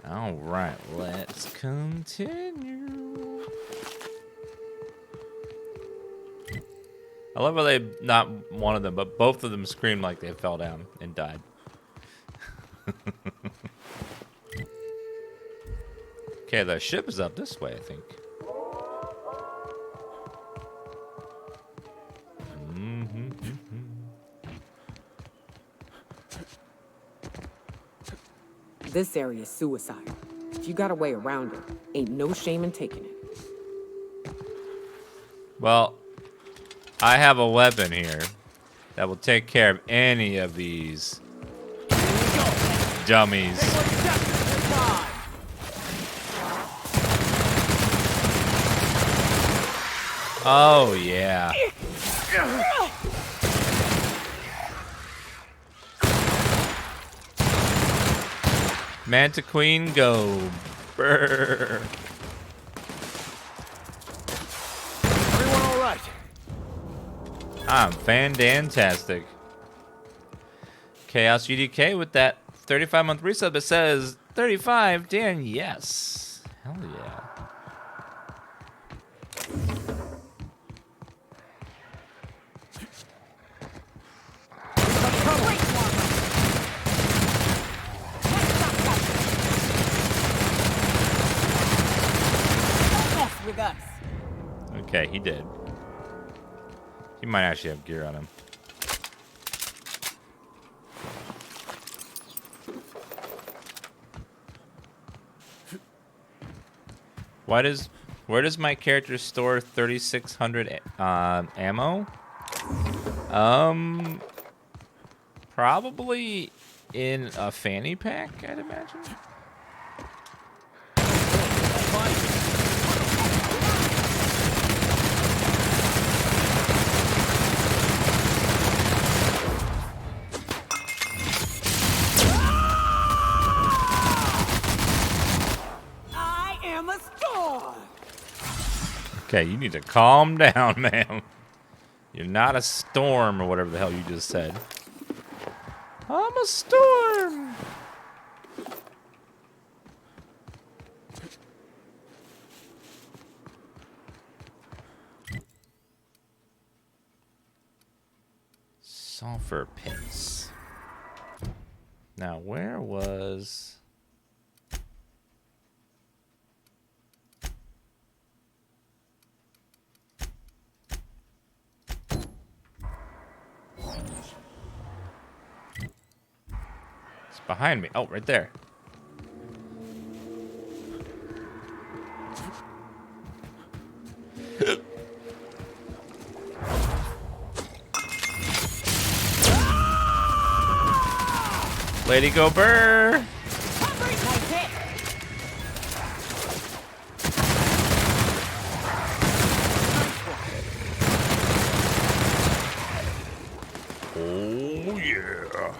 All right, let's continue. I love how they, not one of them, but both of them screamed like they fell down and died. Okay, the ship is up this way, I think. This area's suicide. If you got a way around it, ain't no shame in taking it. Well, I have a weapon here that will take care of any of these dummies. Oh, yeah. Manta Queen, go. Brr. Everyone all right? I'm fantastic. Chaos UDK with that 35-month resub. It says 35. Dan, yes. Hell yeah. With us. Okay, he did. He might actually have gear on him. Where does my character store 3,600 ammo? Probably in a fanny pack, I'd imagine. I am a storm. Okay, you need to calm down, ma'am. You're not a storm or whatever the hell you just said. I'm a storm. Sulfur pits. Now, where was... It's behind me. Oh, right there. Lady go burr. Oh yeah.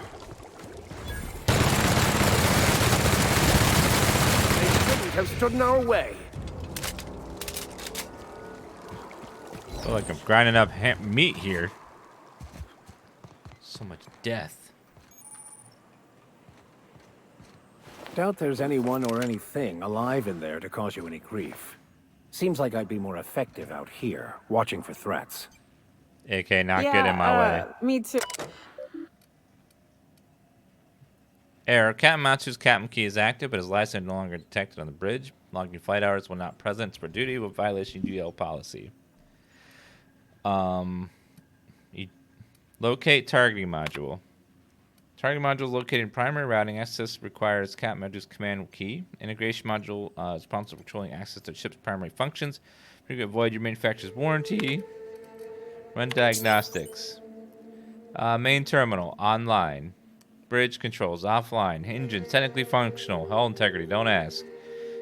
They shouldn't have stood in our way. I feel like I'm grinding up meat here. So much death. Doubt there's anyone or anything alive in there to cause you any grief. Seems like I'd be more effective out here, watching for threats. AK, not get in my way. Me too. Error. Captain Matsu's captain key is active, but his license no longer detected on the bridge. Logging flight hours when not present for duty with violation UL policy. Locate targeting module. Targeting module is located in primary routing. Access requires Captain Matsu's command key. Integration module is responsible for controlling access to ship's primary functions. You can avoid your manufacturer's warranty. Run diagnostics. Main terminal online. Bridge controls offline. Engines technically functional. Hull integrity. Don't ask.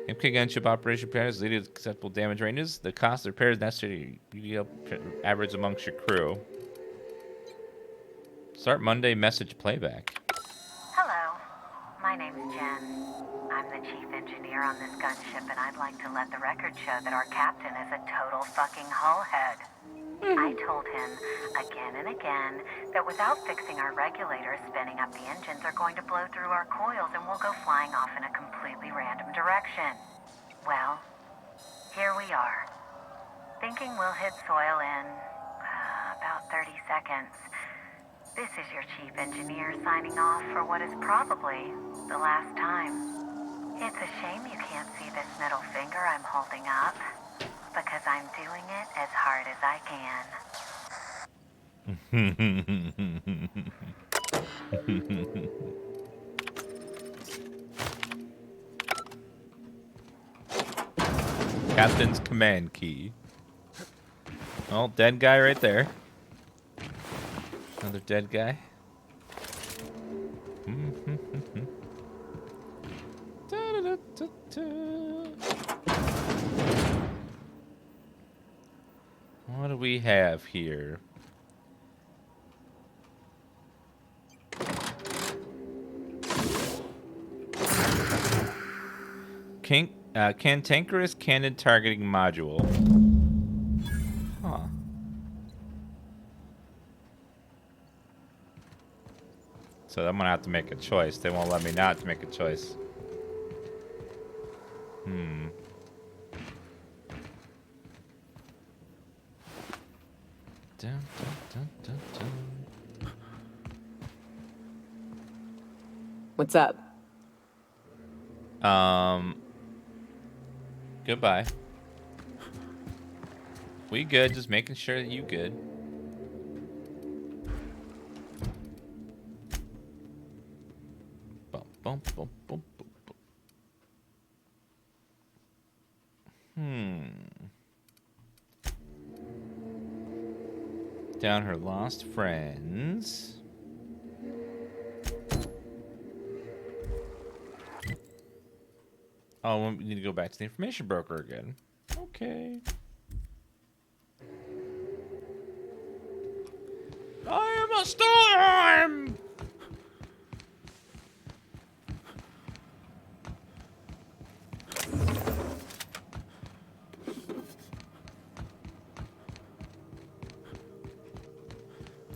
MK gunship operation repairs leading to acceptable damage ranges. The cost of repairs necessary to average amongst your crew. Start Monday message playback. Hello, my name's Jen. I'm the chief engineer on this gunship, and I'd like to let the record show that our captain is a total fucking hull head. I told him again and again that without fixing our regulators, spinning up the engines are going to blow through our coils and we'll go flying off in a completely random direction. Well, here we are. Thinking we'll hit soil in about 30 seconds. This is your chief engineer signing off for what is probably the last time. It's a shame you can't see this middle finger I'm holding up, because I'm doing it as hard as I can. Captain's command key. Oh, dead guy right there. Another dead guy. What do we have here? Cantankerous cannon targeting module. Huh. So I'm gonna have to make a choice. They won't let me not to make a choice. Dun, dun, dun, dun, dun. What's up? Goodbye. We good, just making sure that you good. Bum, bum, bum, bum, bum, bum. Down her lost friends. Oh, we need to go back to the information broker again. Okay. I am a storm!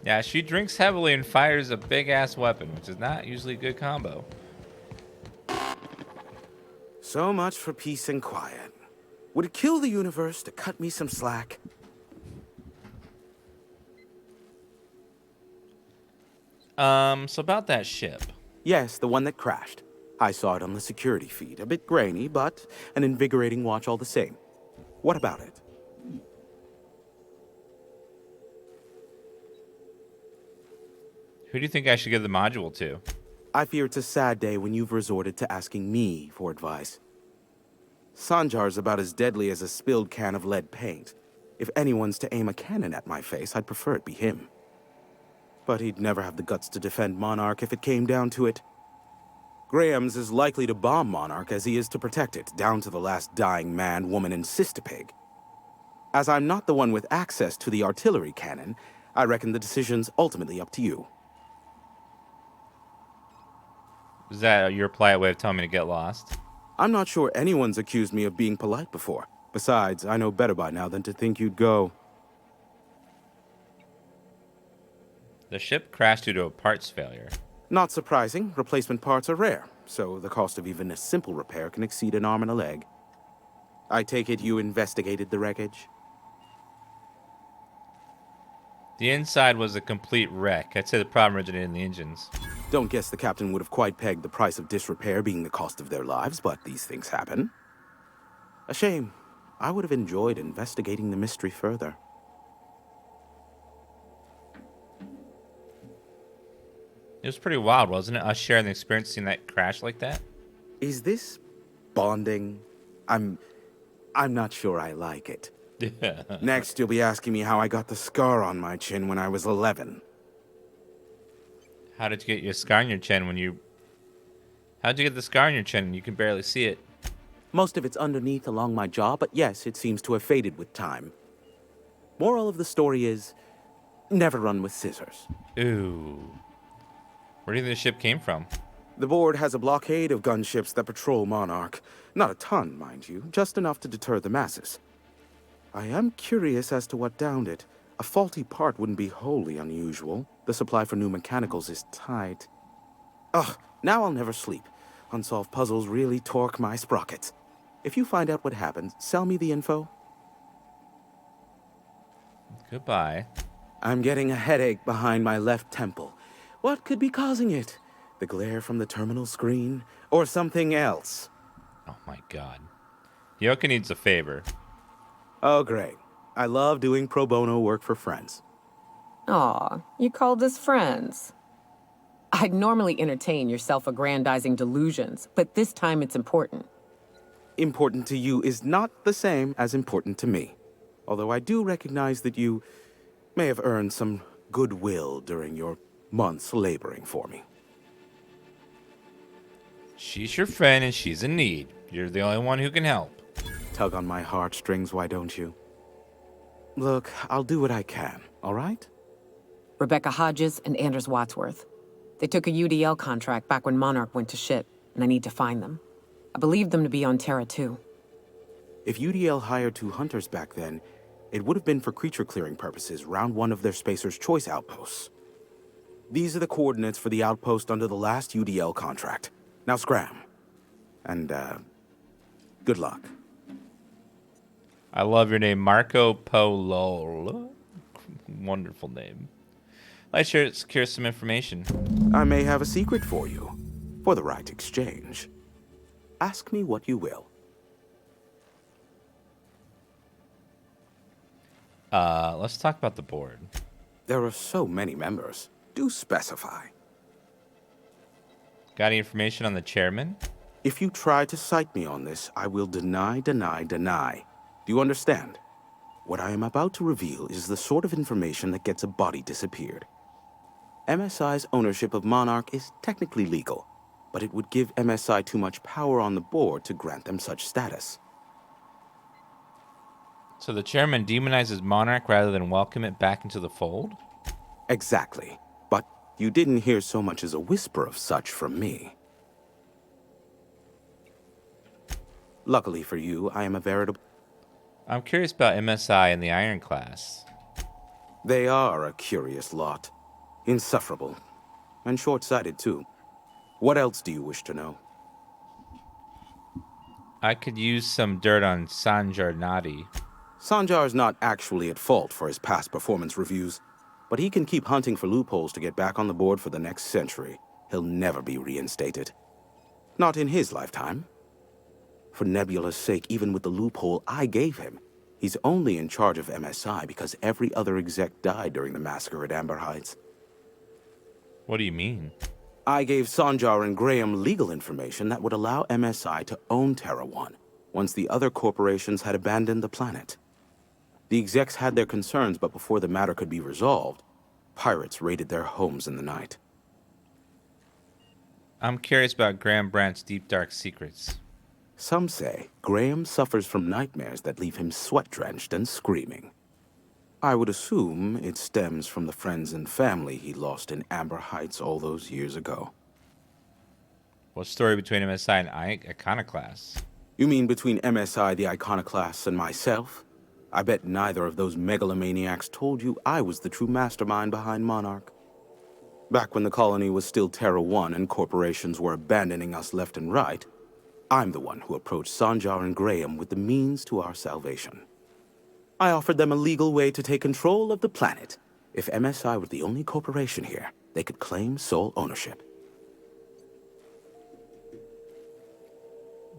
Yeah, she drinks heavily and fires a big-ass weapon, which is not usually a good combo. So much for peace and quiet. Would it kill the universe to cut me some slack? So about that ship. Yes, the one that crashed. I saw it on the security feed. A bit grainy, but an invigorating watch all the same. What about it? Who do you think I should give the module to? I fear it's a sad day when you've resorted to asking me for advice. Sanjar's about as deadly as a spilled can of lead paint. If anyone's to aim a cannon at my face, I'd prefer it be him. But he'd never have the guts to defend Monarch if it came down to it. Graham's as likely to bomb Monarch as he is to protect it, down to the last dying man, woman, and sistapig. As I'm not the one with access to the artillery cannon, I reckon the decision's ultimately up to you. Is that your polite way of telling me to get lost? I'm not sure anyone's accused me of being polite before. Besides, I know better by now than to think you'd go. The ship crashed due to a parts failure. Not surprising, replacement parts are rare, so the cost of even a simple repair can exceed an arm and a leg. I take it you investigated the wreckage? The inside was a complete wreck. I'd say the problem originated in the engines. Don't guess the captain would have quite pegged the price of disrepair being the cost of their lives, but these things happen. A shame. I would have enjoyed investigating the mystery further. It was pretty wild, wasn't it? Us sharing the experience, seeing that crash like that. Is this bonding? I'm not sure I like it. Next, you'll be asking me how I got the scar on my chin when I was 11. How did you get your scar on your chin when you... How'd you get the scar on your chin? You can barely see it. Most of it's underneath along my jaw, but yes, it seems to have faded with time. Moral of the story is, never run with scissors. Ooh. Where do you think the ship came from? The board has a blockade of gunships that patrol Monarch. Not a ton, mind you, just enough to deter the masses. I am curious as to what downed it, A faulty part wouldn't be wholly unusual. The supply for new mechanicals is tight. Ugh, now I'll never sleep. Unsolved puzzles really torque my sprockets. If you find out what happened, sell me the info. Goodbye. I'm getting a headache behind my left temple. What could be causing it? The glare from the terminal screen? Or something else? Oh my god. Yoka needs a favor. Oh, great. I love doing pro bono work for friends. Aw, you called us friends. I'd normally entertain your self-aggrandizing delusions, but this time it's important. Important to you is not the same as important to me. Although I do recognize that you may have earned some goodwill during your months laboring for me. She's your friend and she's in need. You're the only one who can help. Tug on my heartstrings, why don't you? Look, I'll do what I can, all right? Rebecca Hodges and Anders Wadsworth. They took a UDL contract back when Monarch went to shit, and I need to find them. I believe them to be on Terra too. If UDL hired 2 hunters back then, it would have been for creature clearing purposes round one of their Spacer's Choice outposts. These are the coordinates for the outpost under the last UDL contract. Now scram. And, good luck. I love your name, Marco Polo. Wonderful name. Let's secure some information. I may have a secret for you, for the right exchange. Ask me what you will. Let's talk about the board. There are so many members. Do specify. Got any information on the chairman? If you try to cite me on this, I will deny. Do you understand? What I am about to reveal is the sort of information that gets a body disappeared. MSI's ownership of Monarch is technically legal, but it would give MSI too much power on the board to grant them such status. So the chairman demonizes Monarch rather than welcome it back into the fold? Exactly. But you didn't hear so much as a whisper of such from me. Luckily for you, I am a veritable... I'm curious about MSI and the Iron Class. They are a curious lot. Insufferable. And short-sighted, too. What else do you wish to know? I could use some dirt on Sanjar Nadi. Sanjar's not actually at fault for his past performance reviews, but he can keep hunting for loopholes to get back on the board for the next century. He'll never be reinstated. Not in his lifetime. For Nebula's sake, even with the loophole I gave him, he's only in charge of MSI because every other exec died during the massacre at Amber Heights. What do you mean? I gave Sanjar and Graham legal information that would allow MSI to own Terra 1 once the other corporations had abandoned the planet. The execs had their concerns, but before the matter could be resolved, pirates raided their homes in the night. I'm curious about Graham Brandt's deep dark secrets. Some say Graham suffers from nightmares that leave him sweat-drenched and screaming. I would assume it stems from the friends and family he lost in Amber Heights all those years ago. What story between MSI and Iconoclast? You mean between MSI, the Iconoclasts, and myself? I bet neither of those megalomaniacs told you I was the true mastermind behind Monarch. Back when the colony was still Terra 1 and corporations were abandoning us left and right, I'm the one who approached Sanjar and Graham with the means to our salvation. I offered them a legal way to take control of the planet. If MSI were the only corporation here, they could claim sole ownership.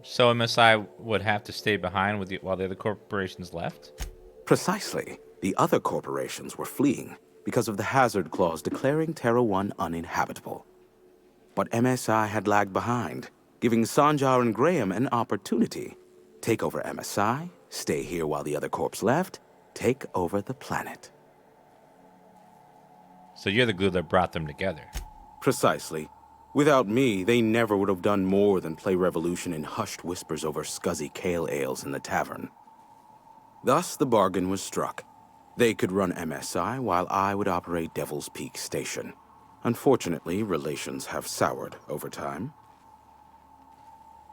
So MSI would have to stay behind while the other corporations left? Precisely. The other corporations were fleeing because of the hazard clause declaring Terra 1 uninhabitable. But MSI had lagged behind, giving Sanjar and Graham an opportunity. Take over MSI, stay here while the other corps left, take over the planet. So you're the glue that brought them together. Precisely. Without me, they never would have done more than play Revolution in hushed whispers over scuzzy kale ales in the tavern. Thus, the bargain was struck. They could run MSI while I would operate Devil's Peak Station. Unfortunately, relations have soured over time.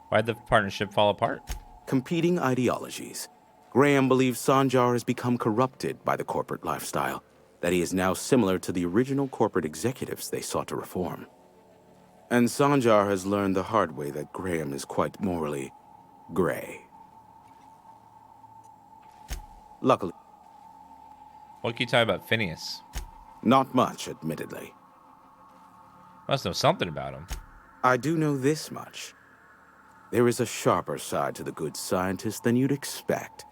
Why'd the partnership fall apart? Competing ideologies. Graham believes Sanjar has become corrupted by the corporate lifestyle, that he is now similar to the original corporate executives they sought to reform. And Sanjar has learned the hard way that Graham is quite morally gray. Luckily, What can you tell me about Phineas? not much, admittedly. Must know something about him. I do know this much. There is a sharper side to the good scientist than you'd expect.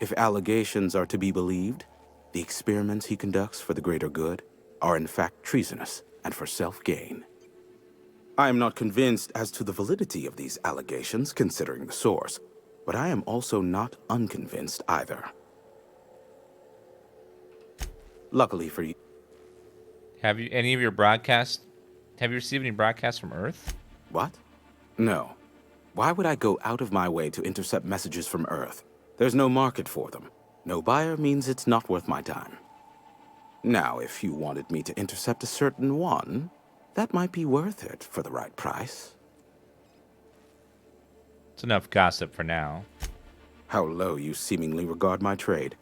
If allegations are to be believed, the experiments he conducts for the greater good are in fact treasonous and for self-gain. I am not convinced as to the validity of these allegations, considering the source, but I am also not unconvinced either. Luckily for you, Have you received any broadcasts from Earth? what? No. Why would I go out of my way to intercept messages from Earth? There's no market for them. No buyer means it's not worth my time. Now, if you wanted me to intercept a certain one, that might be worth it for the right price. It's enough gossip for now. How low you seemingly regard my trade.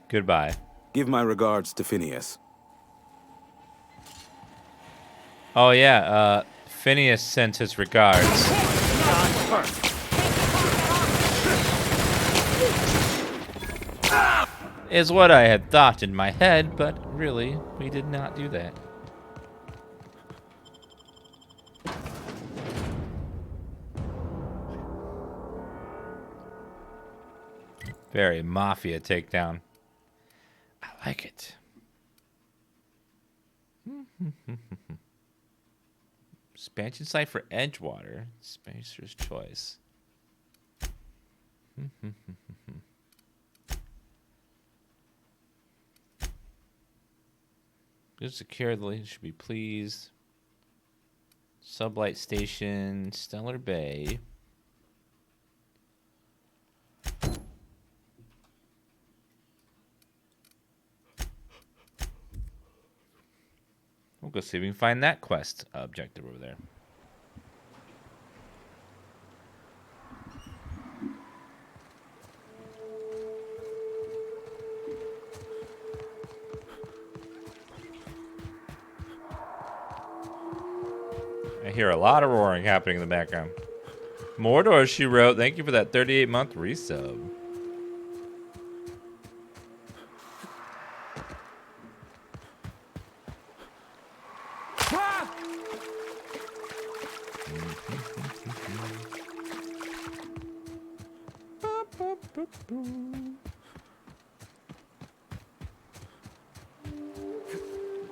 Goodbye. Give my regards to Phineas. Oh yeah, Phineas sent his regards. Is what I had thought in my head, but really, we did not do that. Very mafia takedown. I like it. Expansion site for Edgewater. Spacer's choice. Good security should be pleased. Sublight Station, Stellar Bay. We'll go see if we can find that quest objective over there. I hear a lot of roaring happening in the background. Mordor, she wrote. Thank you for that 38-month resub.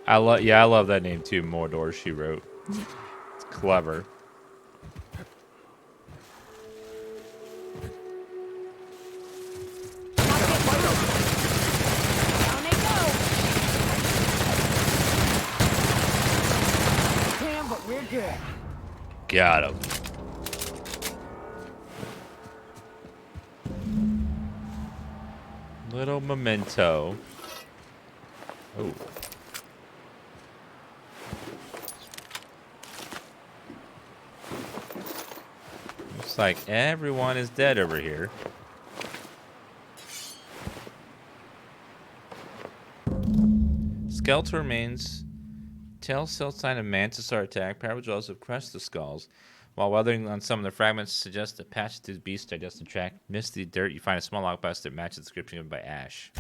I love that name too, Mordor, she wrote. It's clever. Got him. Little memento. Oh. Looks like everyone is dead over here. Skeletal remains. Telltale sign of Mantisaur attack. Power jaws have crushed the skulls. While weathering on some of the fragments suggests a patch to the beast digested track. Amidst the dirt, you find a small lockbox that matches the description given by Ash.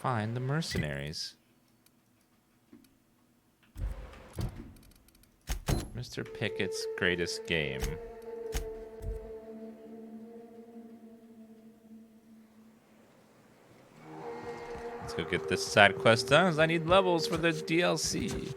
Find the mercenaries. Mr. Pickett's greatest game. Let's go get this side quest done, as I need levels for the DLC.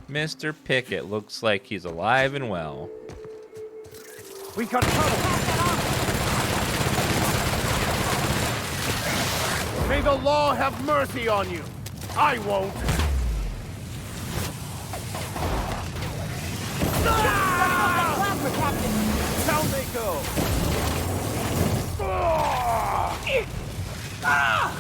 Mr. Pickett looks like he's alive and well. We got trouble! May the law have mercy on you! I won't! Ah! Uh-oh.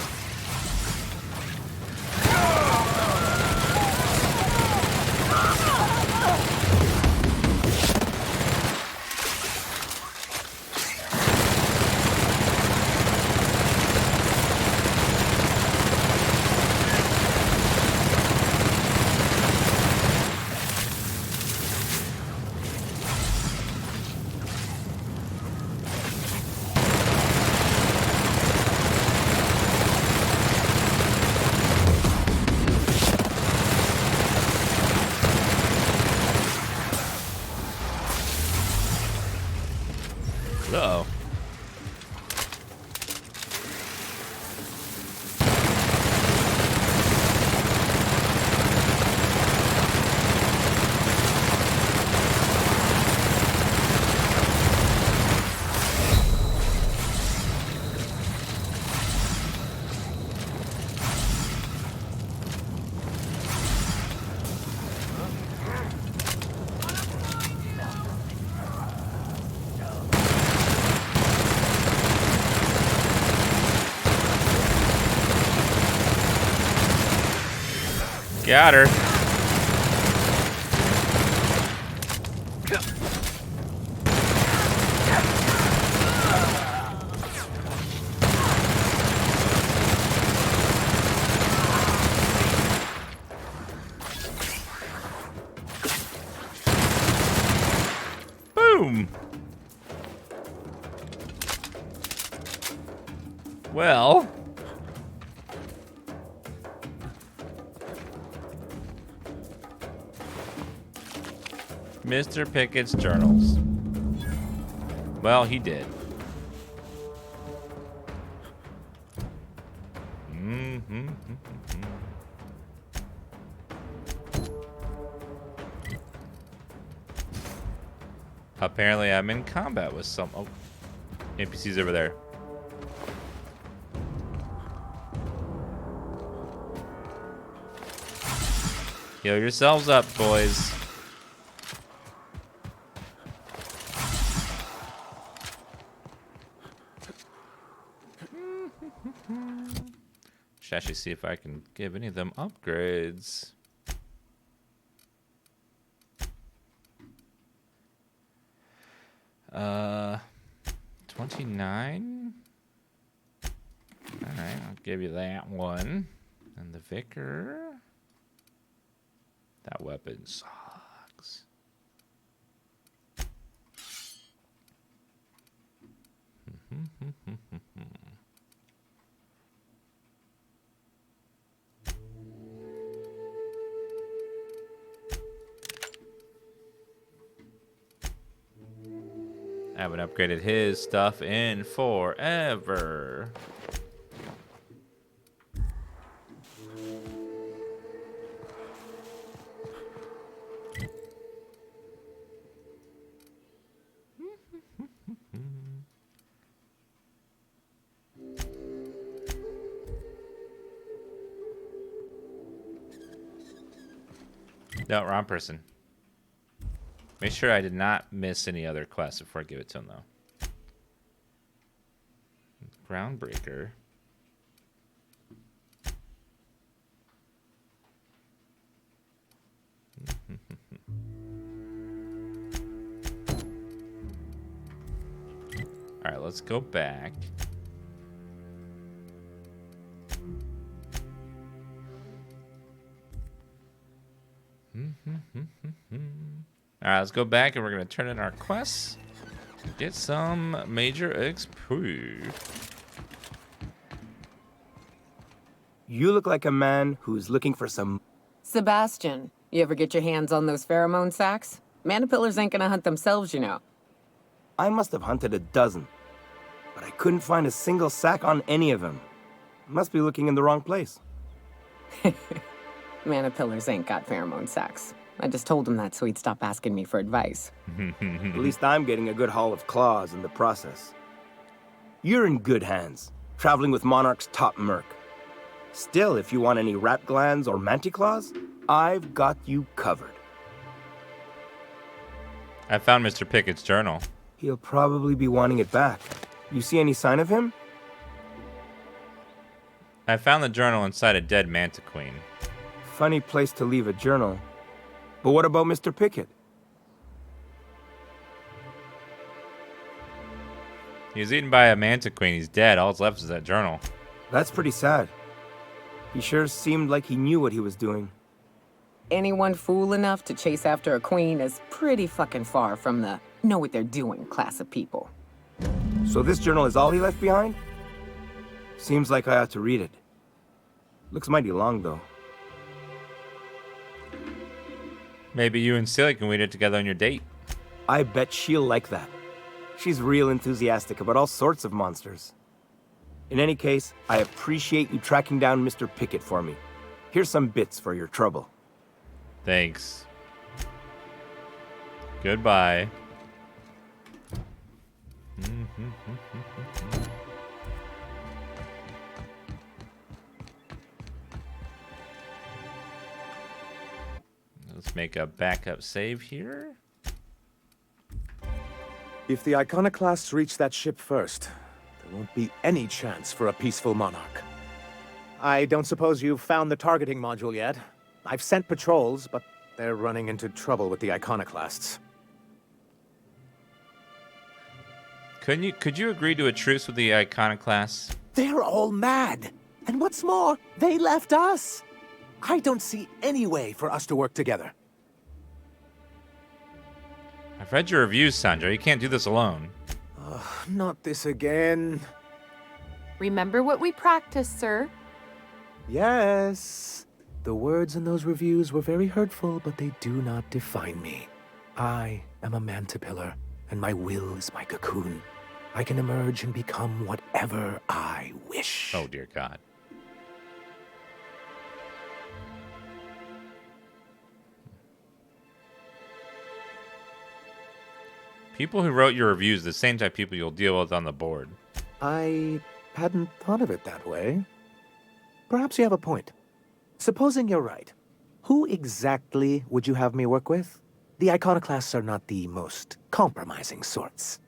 Got her. Boom. Well. Mr. Pickett's journals. Well, he did. Apparently, I'm in combat with some. Oh, NPCs over there. Heal yourselves up, boys. Should actually see if I can give any of them upgrades. 29. All right, I'll give you that one. And the Vicar. That weapon sucks. I haven't upgraded his stuff in forever. No, wrong person. Make sure I did not miss any other quests before I give it to him, though. Groundbreaker. All right, let's go back. All right, let's go back and we're going to turn in our quests. Get some major XP. You look like a man who's looking for some... Sebastian, you ever get your hands on those pheromone sacks? Manipillars ain't gonna hunt themselves, you know. I must have hunted a dozen, but I couldn't find a single sack on any of them. Must be looking in the wrong place. Manipillars ain't got pheromone sacks. I just told him that so he'd stop asking me for advice. At least I'm getting a good haul of claws in the process. You're in good hands, traveling with Monarch's top merc. Still, if you want any rat glands or manticlaws, I've got you covered. I found Mr. Pickett's journal. He'll probably be wanting it back. You see any sign of him? I found the journal inside a dead manta queen. Funny place to leave a journal. But what about Mr. Pickett? He was eaten by a manta queen. He's dead. All that's left is that journal. That's pretty sad. He sure seemed like he knew what he was doing. Anyone fool enough to chase after a queen is pretty fucking far from the know what they're doing class of people. So this journal is all he left behind? Seems like I ought to read it. Looks mighty long, though. Maybe you and Silly can read it together on your date. I bet she'll like that. She's real enthusiastic about all sorts of monsters. In any case, I appreciate you tracking down Mr. Pickett for me. Here's some bits for your trouble. Thanks. Goodbye. Let's make a backup save here. If the iconoclasts reach that ship first, there won't be any chance for a peaceful monarch. I don't suppose you've found the targeting module yet. I've sent patrols, but they're running into trouble with the iconoclasts. Could you agree to a truce with the iconoclasts? They're all mad. And what's more, they left us. I don't see any way for us to work together. I've read your reviews, Sandra. You can't do this alone. Not this again. Remember what we practiced, sir. Yes. The words in those reviews were very hurtful, but they do not define me. I am a mantipillar, and my will is my cocoon. I can emerge and become whatever I wish. Oh, dear God. People who wrote your reviews are the same type of people you'll deal with on the board. I hadn't thought of it that way. Perhaps you have a point. Supposing you're right, who exactly would you have me work with? The iconoclasts are not the most compromising sorts.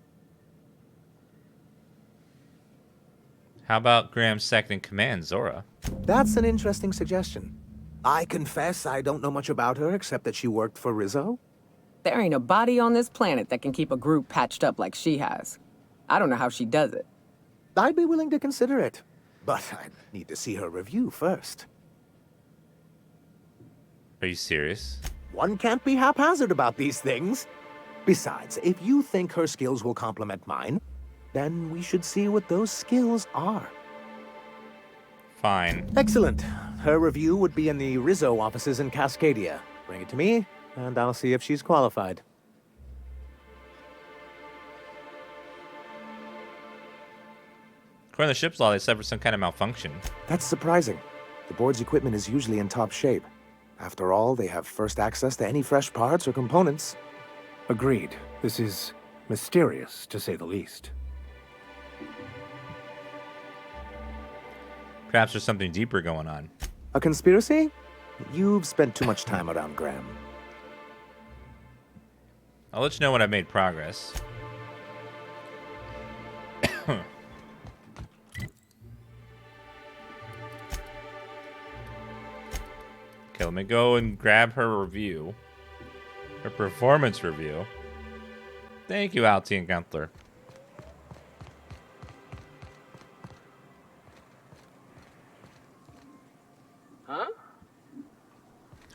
How about Graham's second in command, Zora? That's an interesting suggestion. I confess I don't know much about her except that she worked for Rizzo. There ain't a body on this planet that can keep a group patched up like she has. I don't know how she does it. I'd be willing to consider it, but I'd need to see her review first. Are you serious? One can't be haphazard about these things. Besides, if you think her skills will complement mine, then we should see what those skills are. Fine. Excellent. Her review would be in the Rizzo offices in Cascadia. Bring it to me, and I'll see if she's qualified. According to the ship's law, they suffered some kind of malfunction. That's surprising. The board's equipment is usually in top shape. After all, they have first access to any fresh parts or components. Agreed. This is mysterious, to say the least. Perhaps there's something deeper going on. A conspiracy? You've spent too much time around Graham. I'll let you know when I've made progress. Okay, let me go and grab her review. Her performance review. Thank you, Altian Gunther. Huh?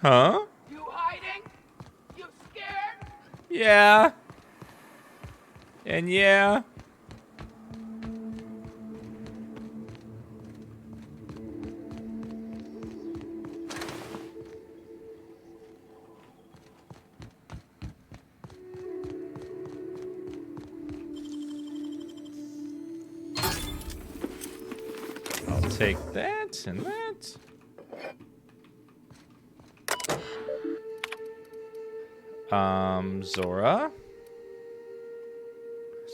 Huh? You hiding? You scared? Yeah. And yeah. I'll take that and that. Zora.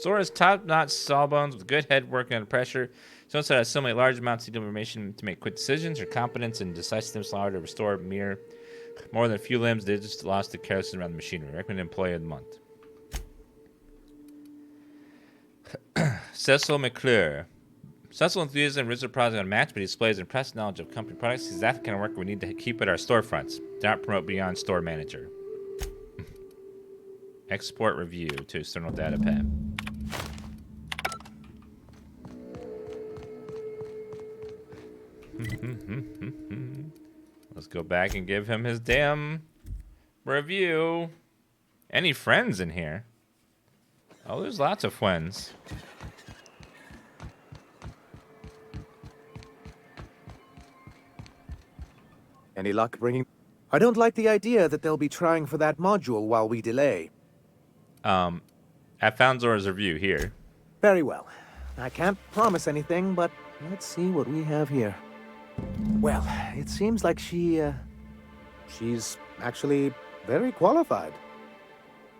Zora's top-notch sawbones with good head working under pressure. She knows how to assimilate large amounts of information to make quick decisions. Her competence and decisiveness allow her to restore more than a few limbs. They just lost the carelessness around the machinery. Recommended employee of the month. Cecil McClure. Successful enthusiasm and reciprocity on match, but he displays impressive knowledge of company products. He's that kind of worker we need to keep at our storefronts. Do not promote beyond store manager. Export review to external data pad. Let's go back and give him his damn review. Any friends in here? Oh, there's lots of friends. Any luck bringing... I don't like the idea that they'll be trying for that module while we delay. I found Zora's review here. Very well. I can't promise anything, but let's see what we have here. Well, it seems like she's actually very qualified.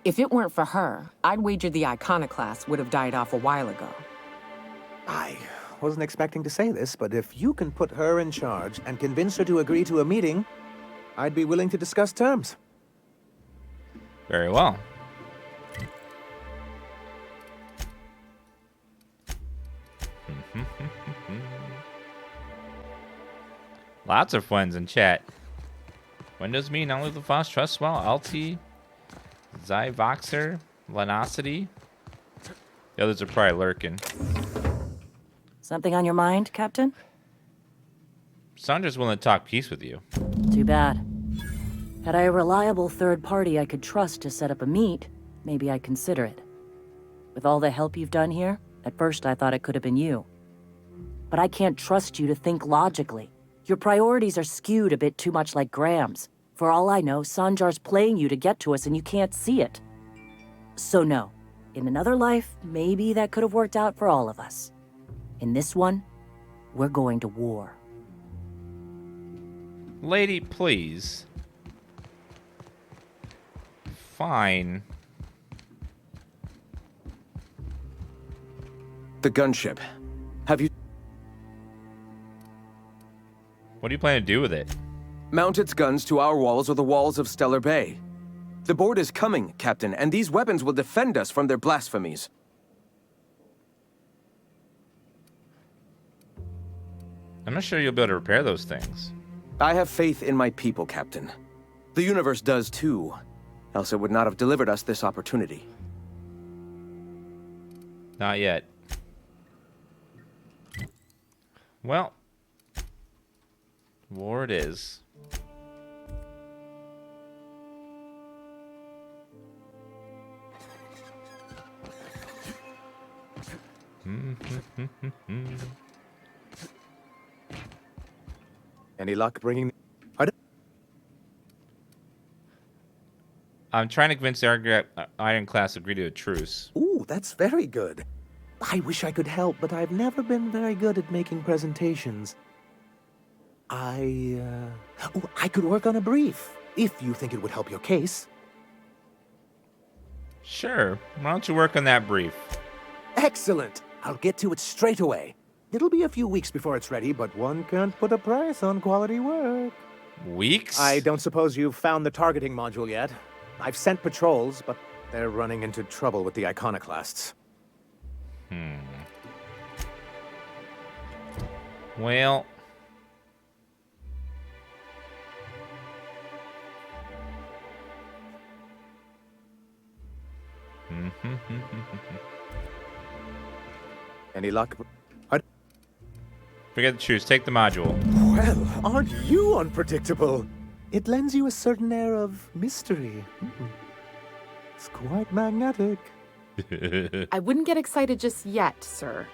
If it weren't for her, I'd wager the iconoclast would have died off a while ago. I wasn't expecting to say this, but if you can put her in charge and convince her to agree to a meeting, I'd be willing to discuss terms. Very well. Lots of friends in chat. Windows Me, not only the Foss, Trustwell, LT, Zyvoxer, Lenosity. The others are probably lurking. Something on your mind, Captain? Sandra's willing to talk peace with you. Too bad. Had I a reliable third party I could trust to set up a meet, maybe I'd consider it. With all the help you've done here, at first I thought it could have been you. But I can't trust you to think logically. Your priorities are skewed a bit too much like Graham's. For all I know, Sanjar's playing you to get to us and you can't see it. So no. In another life, maybe that could have worked out for all of us. In this one, we're going to war. Lady, please. Fine. The gunship. Have you... What do you plan to do with it? Mount its guns to our walls or the walls of Stellar Bay. The board is coming, Captain, and these weapons will defend us from their blasphemies. I'm not sure you'll be able to repair those things. I have faith in my people, Captain. The universe does too, else it would not have delivered us this opportunity. Not yet. Well, war it is. Any luck bringing... I'm trying to convince the Iron Class to agree to a truce. Ooh, that's very good. I wish I could help, but I've never been very good at making presentations. I could work on a brief, if you think it would help your case. Sure. Why don't you work on that brief? Excellent. I'll get to it straight away. It'll be a few weeks before it's ready, but one can't put a price on quality work. Weeks? I don't suppose you've found the targeting module yet. I've sent patrols, but they're running into trouble with the iconoclasts. Well... Any luck? Forget the truce. Take the module. Well, aren't you unpredictable? It lends you a certain air of mystery. It's quite magnetic. I wouldn't get excited just yet, sir.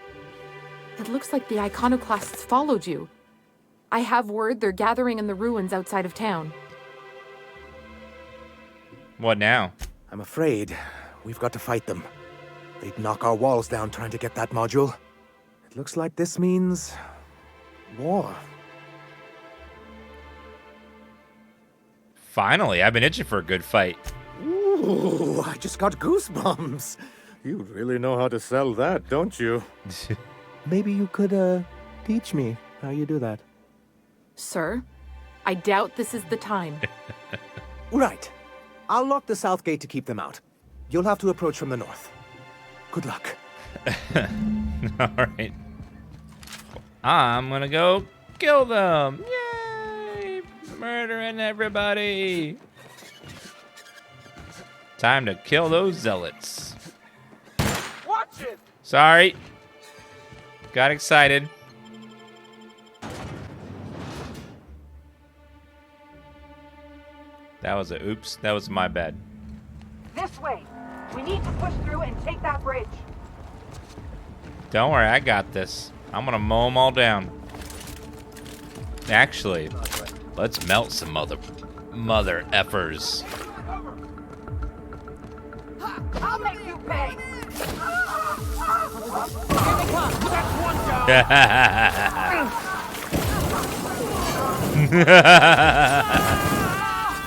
It looks like the iconoclasts followed you. I have word they're gathering in the ruins outside of town. What now? I'm afraid we've got to fight them. They'd knock our walls down trying to get that module. It looks like this means... war. Finally, I've been itching for a good fight. Ooh, I just got goosebumps. You really know how to sell that, don't you? Maybe you could, teach me how you do that. Sir, I doubt this is the time. Right. I'll lock the south gate to keep them out. You'll have to approach from the north. Good luck. All right. I'm gonna go kill them. Yay! Murdering everybody. Time to kill those zealots. Watch it! Sorry. Got excited. That was a oops. That was my bad. This way. We need to push through and take that bridge. Don't worry, I got this. I'm gonna mow them all down. Actually, let's melt some mother effers. I'll make you pay.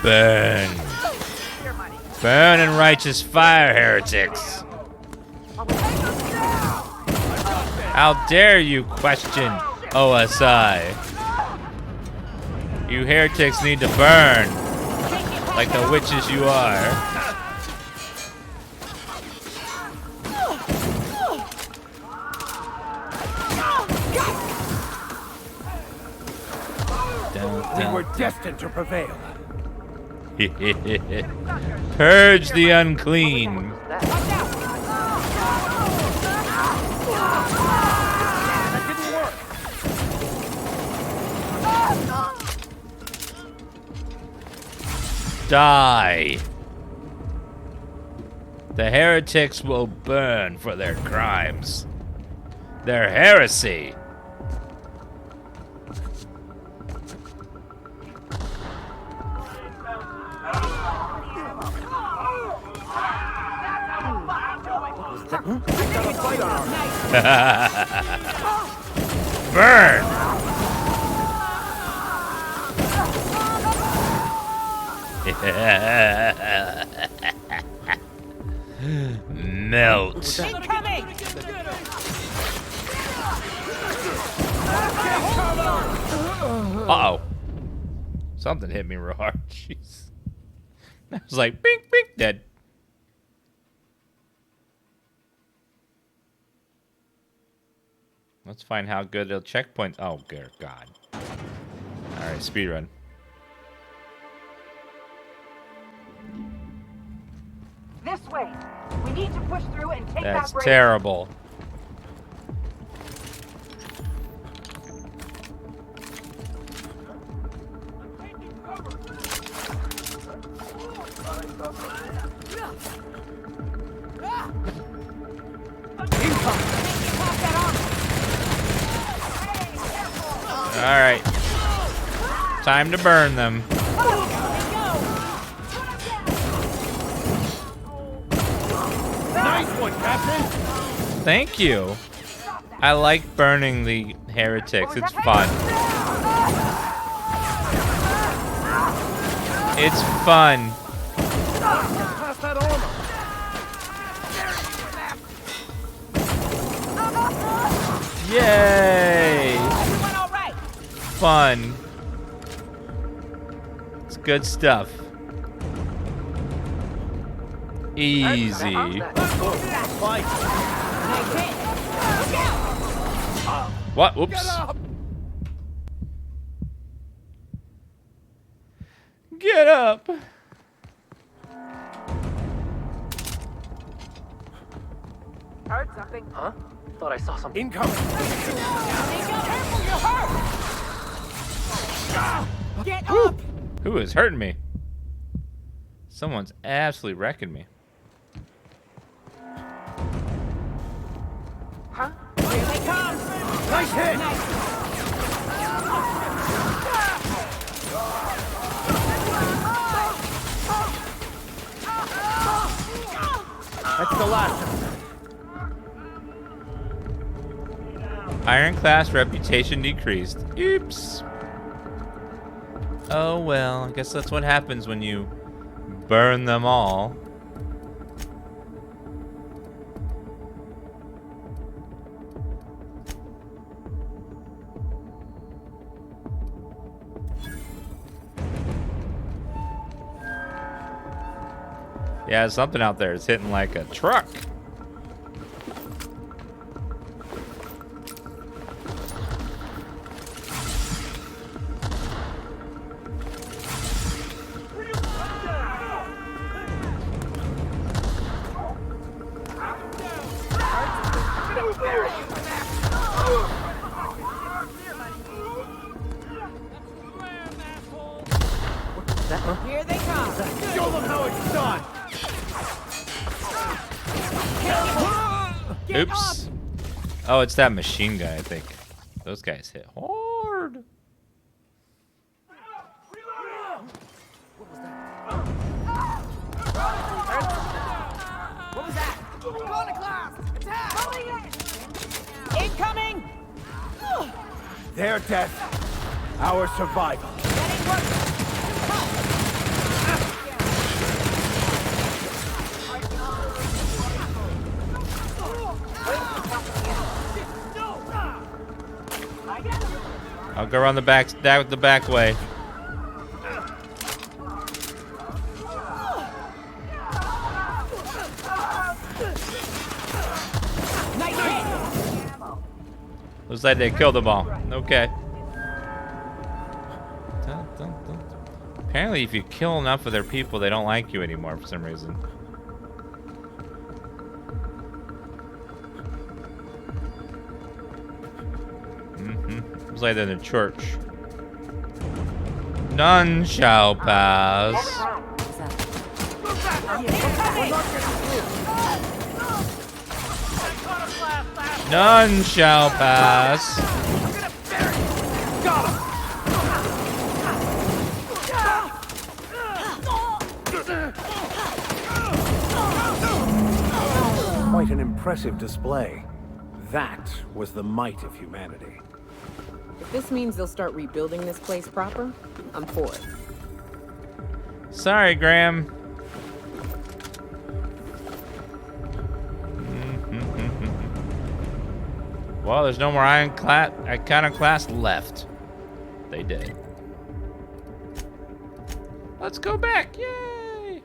Burn. Burn in righteous fire, heretics. How dare you question OSI? You heretics need to burn like the witches you are. We were destined to prevail. Purge the unclean. Die. The heretics will burn for their crimes. Their heresy. Burn! Melt. Uh-oh. Something hit me real hard. Jeez. I was like, bink, bink, dead. Let's find how good the checkpoints. Oh, dear God. All right, speedrun. This way. We need to push through and take That's that bridge. terrible. All right. Time to burn them. Nice one, Captain. Thank you. I like burning the heretics. It's fun. It's fun. Pass that armor. Yay! Fun. It's good stuff. Easy. What? Whoops. Get up. Heard something? Huh? Thought I saw something. Incoming. Get up! Who is hurting me? Someone's absolutely wrecking me. Huh? Here they come! Nice hit. That's the last of them. Ironclast reputation decreased. Oops. Oh well, I guess that's what happens when you burn them all. Yeah, something out there is hitting like a truck. Here they come. Show them how it's done! Oops. Oh, it's that machine guy, I think. Those guys hit hard. What was that? Iconoclast! Attack! Incoming! Their death, our survival. I'll go around the back way. Looks like they killed them all. Okay. Dun, dun, dun. Apparently, if you kill enough of their people, they don't like you anymore for some reason. Looks like they're in the church. None shall pass. None shall pass. Quite an impressive display. That was the might of humanity. If this means they'll start rebuilding this place proper, I'm for it. Sorry, Graham. Well, there's no more iconoclast left. They did. Let's go back. Yay!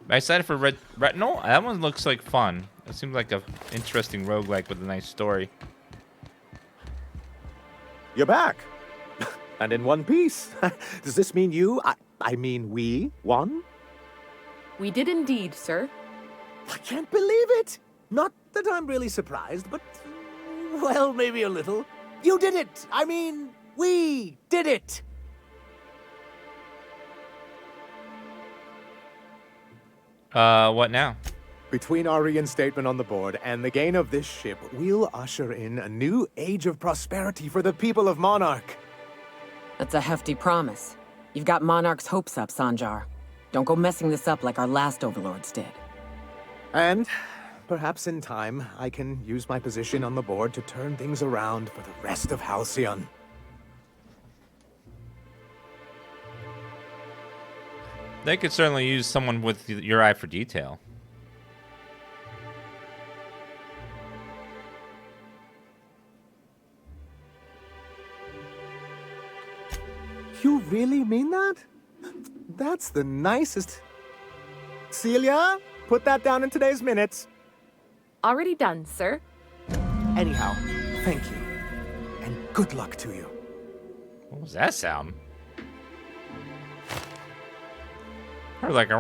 I excited for Retinal. That one looks like fun. It seems like a interesting roguelike with a nice story. You're back. And in one piece. Does this mean I mean we won? We did indeed, sir. I can't believe it. Not that I'm really surprised, but, well, maybe a little. You did it. I mean, we did it. What now? Between our reinstatement on the board and the gain of this ship, we'll usher in a new age of prosperity for the people of Monarch. That's a hefty promise. You've got Monarch's hopes up, Sanjar. Don't go messing this up like our last overlords did. And perhaps in time, I can use my position on the board to turn things around for the rest of Halcyon. They could certainly use someone with your eye for detail. You really mean that? That's the nicest... Celia, put that down in today's minutes. Already done, sir. Anyhow, thank you. And good luck to you. What was that sound? Or like a...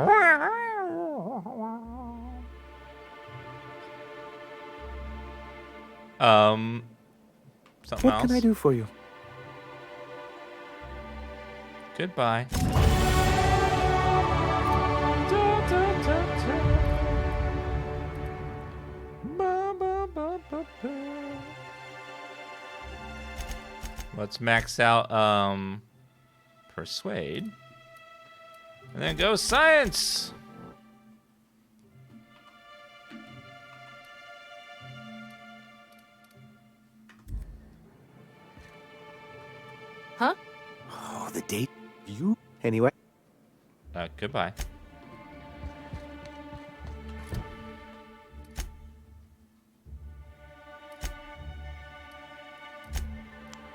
Something What else? can I do for you? Goodbye. Let's max out persuade. And then go science. Huh? Oh, the date. You? Anyway. Goodbye.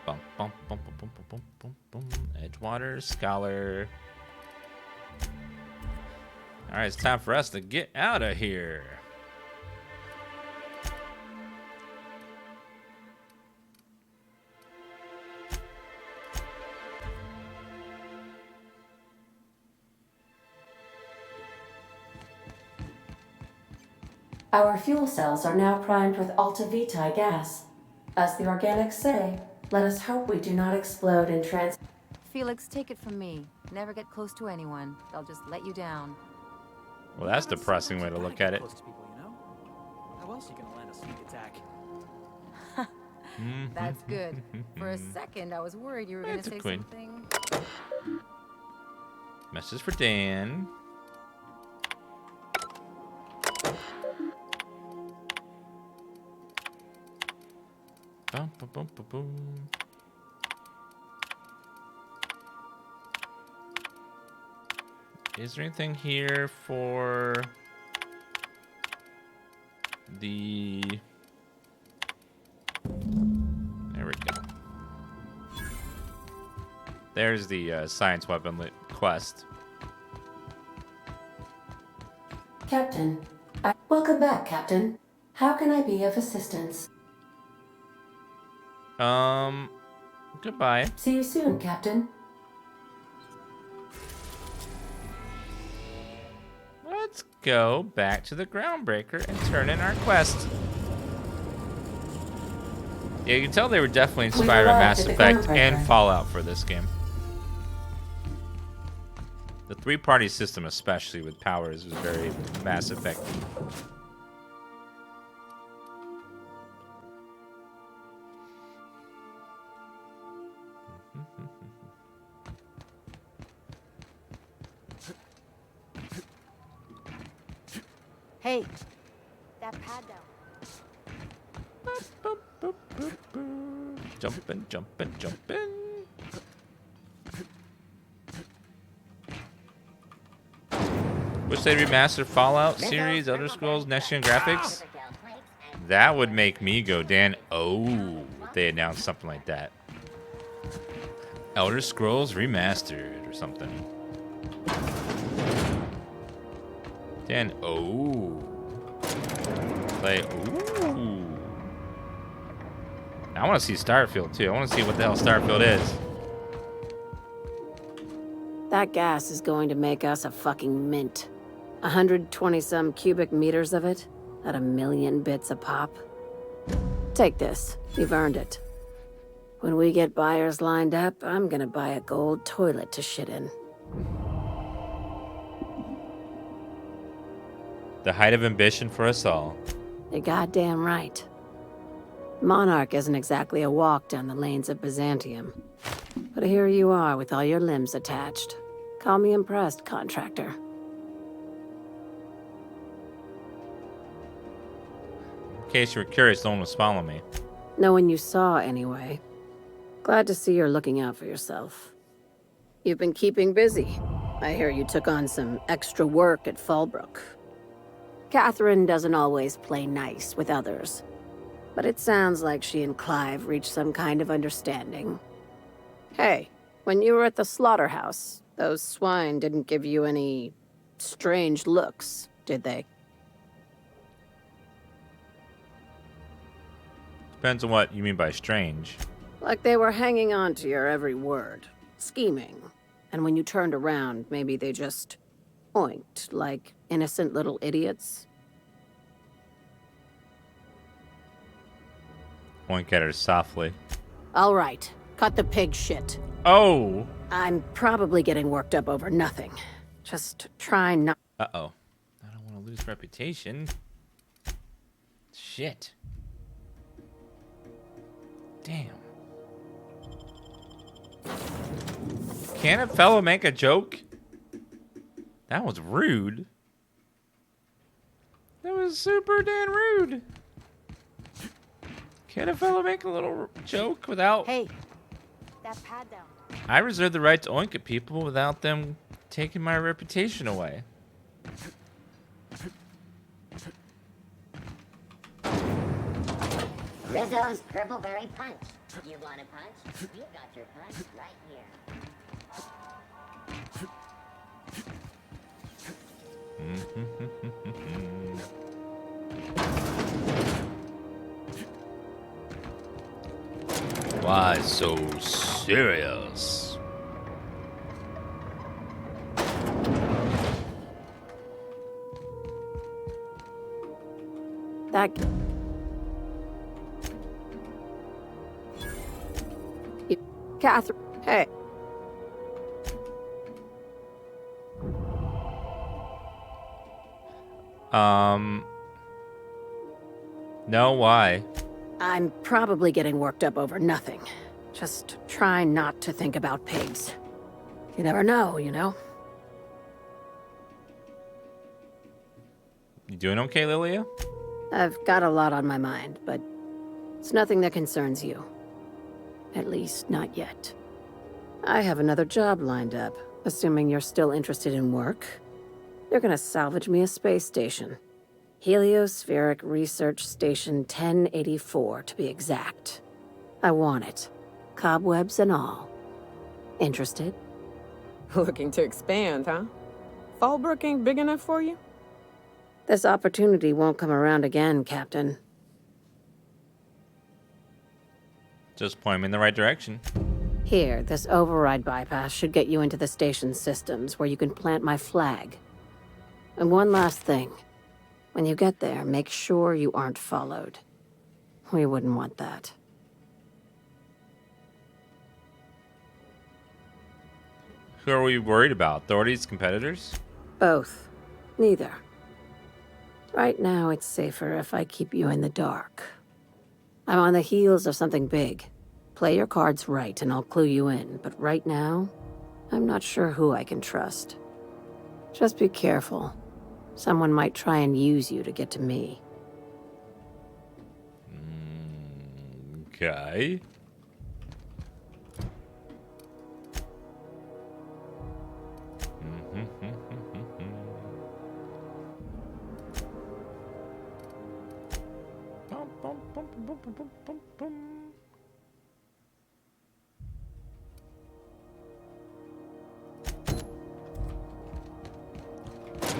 Bum, bum, bum, bum, bum, bum, bum, bum. Edgewater, Scholar. All right, it's time for us to get out of here. Our fuel cells are now primed with Alta Vitae gas. As the organics say, let us hope we do not explode in Felix, take it from me. Never get close to anyone. They'll just let you down. Well, that's a depressing way to look at it. Close to people, you know? How else are you gonna land a sneak attack? That's good. For a second, I was worried you were going to say queen. something. Message for Dan. Bum, bum, bum, bum, bum. Is there anything here for the... There we go. There's the science weapon quest. Captain, welcome back, Captain. How can I be of assistance? Goodbye. See you soon, Captain. Let's go back to the Groundbreaker and turn in our quest. Yeah, you can tell they were definitely inspired by Mass Effect and Fallout for this game. The three-party system, especially with powers, was very Mass Effect. Hey, that pad down. Jumping, jumping, jumping. Wish they remastered Fallout series, Elder Scrolls, Next Gen graphics. That would make me go, Dan. Oh, if they announced something like that. Elder Scrolls remastered or something. Dan, oh. Play, ooh. I want to see Starfield too. I want to see what the hell Starfield is. That gas is going to make us a fucking mint. 120-some cubic meters of it, at 1,000,000 bits a pop. Take this. You've earned it. When we get buyers lined up, I'm gonna buy a gold toilet to shit in. The height of ambition for us all. You're goddamn right. Monarch isn't exactly a walk down the lanes of Byzantium. But here you are with all your limbs attached. Call me impressed, contractor. In case you were curious, no one was following me. No one you saw, anyway. Glad to see you're looking out for yourself. You've been keeping busy. I hear you took on some extra work at Fallbrook. Catherine doesn't always play nice with others, but it sounds like she and Clive reached some kind of understanding. Hey, when you were at the slaughterhouse, those swine didn't give you any strange looks, did they? Depends on what you mean by strange. Like they were hanging on to your every word, scheming. And when you turned around, maybe they just oinked like innocent little idiots. Oink at her softly. All right, cut the pig shit. Oh! I'm probably getting worked up over nothing. Just try not... Uh-oh. I don't want to lose reputation. Shit. Damn. Can a fellow make a joke? That was rude. That was super damn rude. Can a fellow make a little joke without... Hey, that pad down. I reserve the right to oink at people without them taking my reputation away. Rizzo's Purple Berry Punch. You want a punch? We've got your punch right here. Why so serious? That... Catherine, hey. No, why? I'm probably getting worked up over nothing. Just try not to think about pigs. You never know, you know? You doing okay, Lilia? I've got a lot on my mind, but it's nothing that concerns you. At least, not yet. I have another job lined up, assuming you're still interested in work. They're gonna salvage me a space station. Heliospheric Research Station 1084, to be exact. I want it. Cobwebs and all. Interested? Looking to expand, huh? Fallbrook ain't big enough for you? This opportunity won't come around again, Captain. Just point me in the right direction. Here, this override bypass should get you into the station's systems where you can plant my flag. And one last thing. When you get there, make sure you aren't followed. We wouldn't want that. Who are we worried about? Authorities, competitors? Both. Neither. Right now, it's safer if I keep you in the dark. I'm on the heels of something big. Play your cards right and I'll clue you in, but right now, I'm not sure who I can trust. Just be careful. Someone might try and use you to get to me. Okay.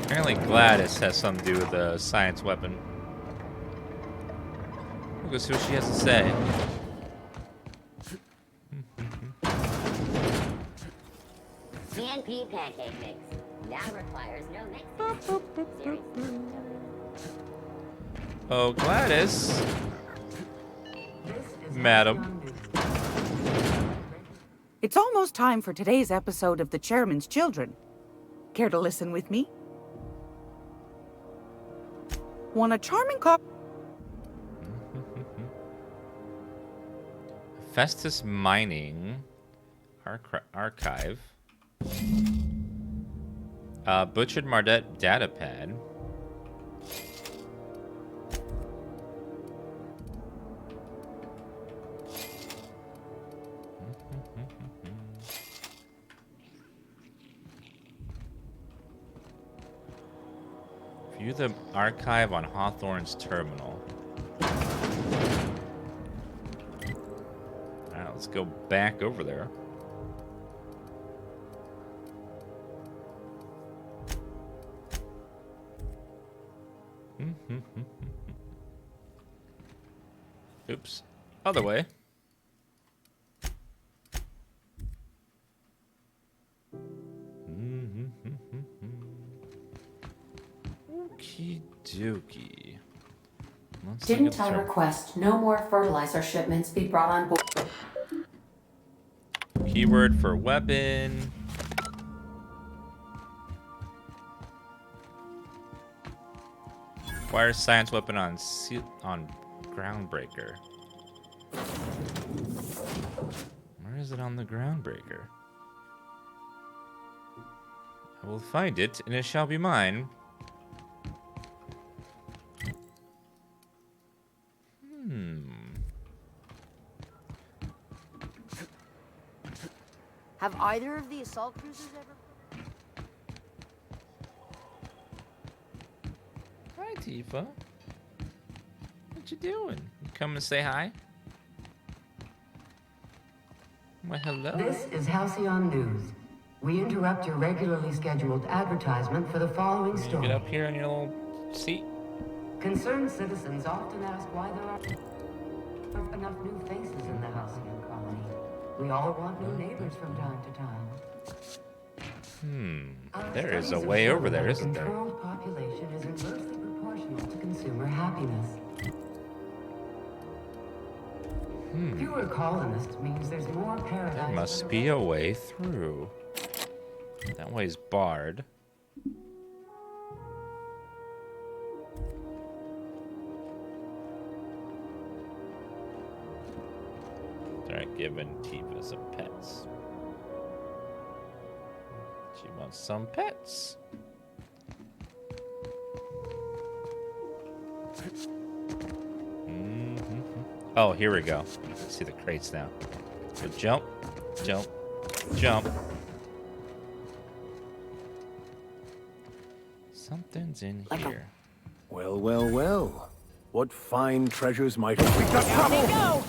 Apparently Gladys has something to do with the science weapon. We'll go see what she has to say. CNP pancake mix. Now requires no mixing. Oh, Gladys. Madam. It's almost time for today's episode of The Chairman's Children. Care to listen with me? Want a charming Festus Mining Archive. Butchered Mardet Datapad. View the archive on Hawthorne's terminal. Alright, let's go back over there. Oops. Other way. Okie dokie. Didn't I request no more fertilizer shipments be brought on board? Keyword for weapon. Wire science weapon on Groundbreaker. Where is it on the Groundbreaker? I will find it, and it shall be mine. Have either of the assault cruisers ever... Hi, Tifa. What you doing? You come to say hi? Why, hello. This is Halcyon News. We interrupt your regularly scheduled advertisement for the following You story. get up here on your little seat. Concerned citizens often ask why there aren't enough new faces in the Halcyon colony. We all want new neighbors from time to time. There is a way over there, isn't there? Controlled population is inversely proportional to consumer happiness. Fewer colonists means there's more paradise. There must be a way through. That way's barred. Start giving Tifa some pets. She wants some pets. Oh, here we go. Let's see the crates now. So jump, jump, jump. Something's in here. Well, well, well. What fine treasures might have we got trouble?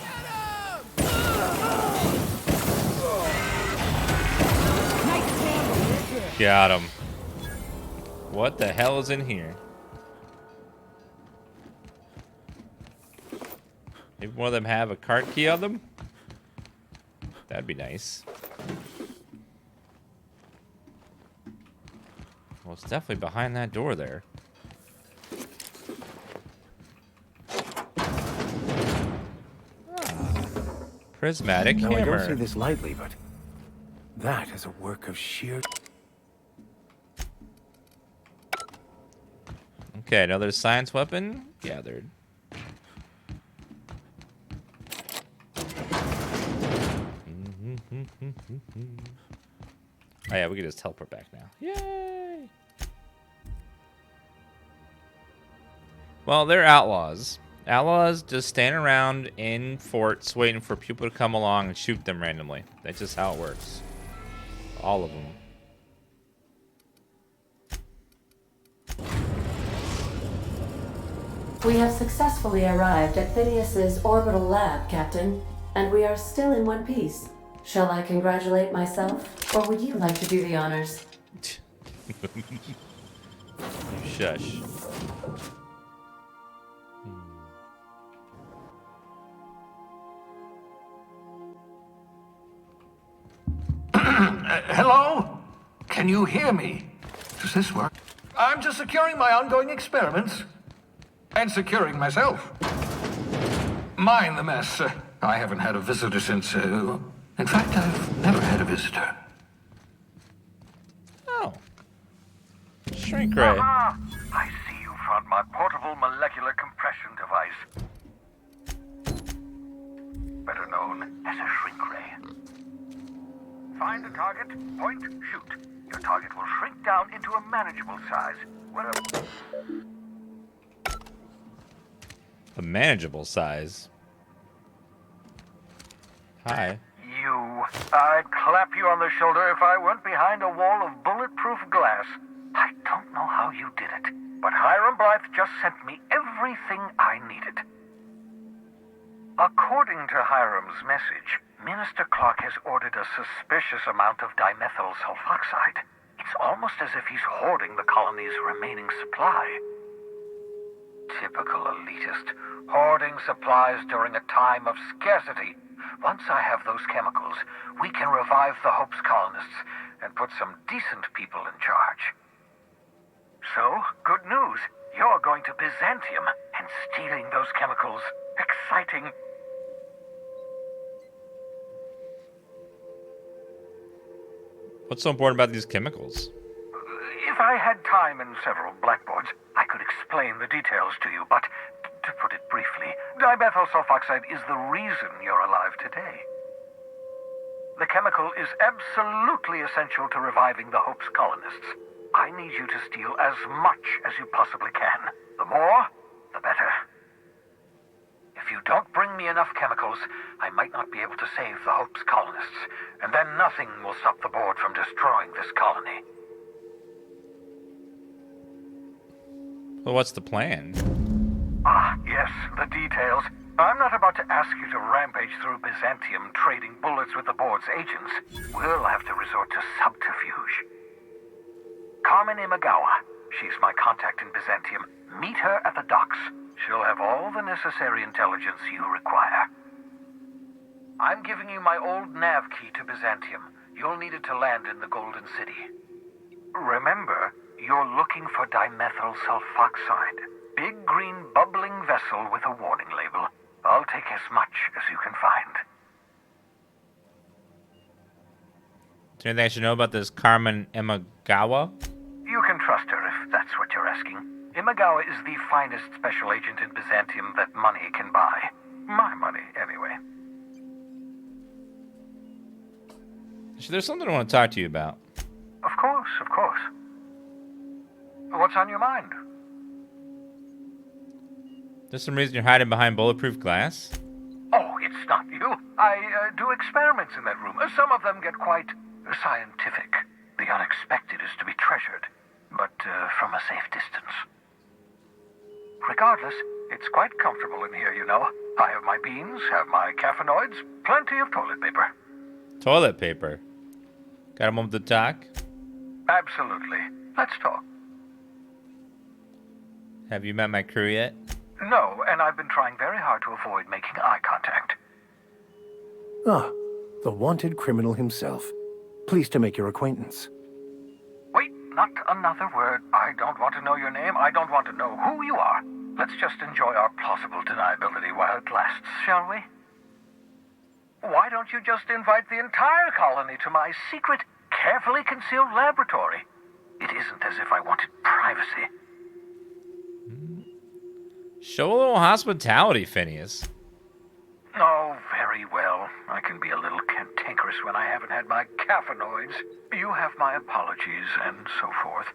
Got him. What the hell is in here? Maybe one of them have a cart key on them? That'd be nice. Well, it's definitely behind that door there. Prismatic now, hammer. I don't say this lightly, but that is a work of sheer... Okay, another science weapon gathered. Oh yeah, we can just teleport back now. Yay! Well, they're outlaws. Outlaws just stand around in forts waiting for people to come along and shoot them randomly. That's just how it works. All of them. We have successfully arrived at Phineas's orbital lab, Captain, and we are still in one piece. Shall I congratulate myself, or would you like to do the honors? Shush. Hello? Can you hear me? Does this work? I'm just securing my ongoing experiments. And securing myself. Mind the mess. I haven't had a visitor since... in fact, I've never had a visitor. Oh. Shrink ray. Aha! I see you found my portable molecular compression device. Better known as a shrink ray. Find a target, point, shoot. Your target will shrink down into a manageable size. A manageable size. Hi. You. I'd clap you on the shoulder if I weren't behind a wall of bulletproof glass. I don't know how you did it, but Hiram Blythe just sent me everything I needed. According to Hiram's message, Minister Clark has ordered a suspicious amount of dimethyl sulfoxide. It's almost as if he's hoarding the colony's remaining supply. Typical elitist, hoarding supplies during a time of scarcity. Once I have those chemicals, we can revive the Hope's colonists and put some decent people in charge. So, good news. You're going to Byzantium, and stealing those chemicals. Exciting. What's so important about these chemicals? If I had time and several blackboards, I could explain the details to you, but to put it briefly, dimethyl sulfoxide is the reason you're alive today. The chemical is absolutely essential to reviving the Hope's colonists. I need you to steal as much as you possibly can. The more, the better. If you don't bring me enough chemicals, I might not be able to save the Hope's colonists, and then nothing will stop the board from destroying this colony. Well, what's the plan? Ah, yes, the details. I'm not about to ask you to rampage through Byzantium trading bullets with the board's agents. We'll have to resort to subterfuge. Carmen Imagawa. She's my contact in Byzantium. Meet her at the docks. She'll have all the necessary intelligence you require. I'm giving you my old nav key to Byzantium. You'll need it to land in the Golden City. Remember, you're looking for dimethyl sulfoxide. Big green bubbling vessel with a warning label. I'll take as much as you can find. Is there anything I should know about this Carmen Imagawa? You can trust her if that's what you're asking. Imagawa is the finest special agent in Byzantium that money can buy. My money, anyway. There's something I want to talk to you about. Of course, of course. What's on your mind? There's some reason you're hiding behind bulletproof glass? Oh, it's not you. I do experiments in that room. Some of them get quite scientific. The unexpected is to be treasured, but from a safe distance. Regardless, it's quite comfortable in here, you know. I have my beans, have my caffeinoids, plenty of toilet paper. Toilet paper? Got a moment to talk? Absolutely. Let's talk. Have you met my crew yet? No, and I've been trying very hard to avoid making eye contact. Ah, the wanted criminal himself. Pleased to make your acquaintance. Wait, not another word. I don't want to know your name. I don't want to know who you are. Let's just enjoy our plausible deniability while it lasts, shall we? Why don't you just invite the entire colony to my secret, carefully concealed laboratory? It isn't as if I wanted privacy. Show a little hospitality, Phineas. Oh, very well. I can be a little cantankerous when I haven't had my caffeinoids. You have my apologies and so forth.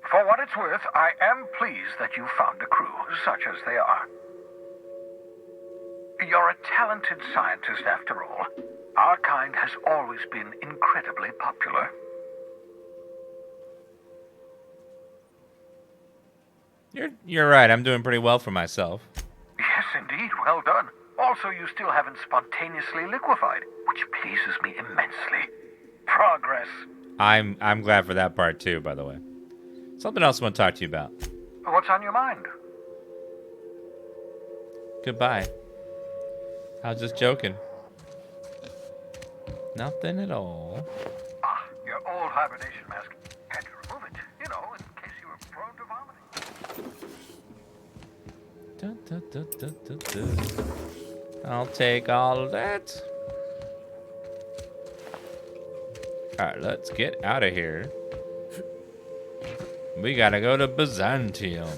For what it's worth, I am pleased that you found a crew, such as they are. You're a talented scientist, after all. Our kind has always been incredibly popular. You're right. I'm doing pretty well for myself. Yes, indeed. Well done. Also, you still haven't spontaneously liquefied, which pleases me immensely. Progress. I'm glad for that part too, by the way. Something else I want to talk to you about. What's on your mind? Goodbye. I was just joking. Nothing at all. Ah, your old hibernation mask. Had to remove it, you know, in case you were prone to vomiting. Dun, dun, dun, dun, dun, dun. I'll take all of that. Alright, let's get out of here. We gotta go to Byzantium.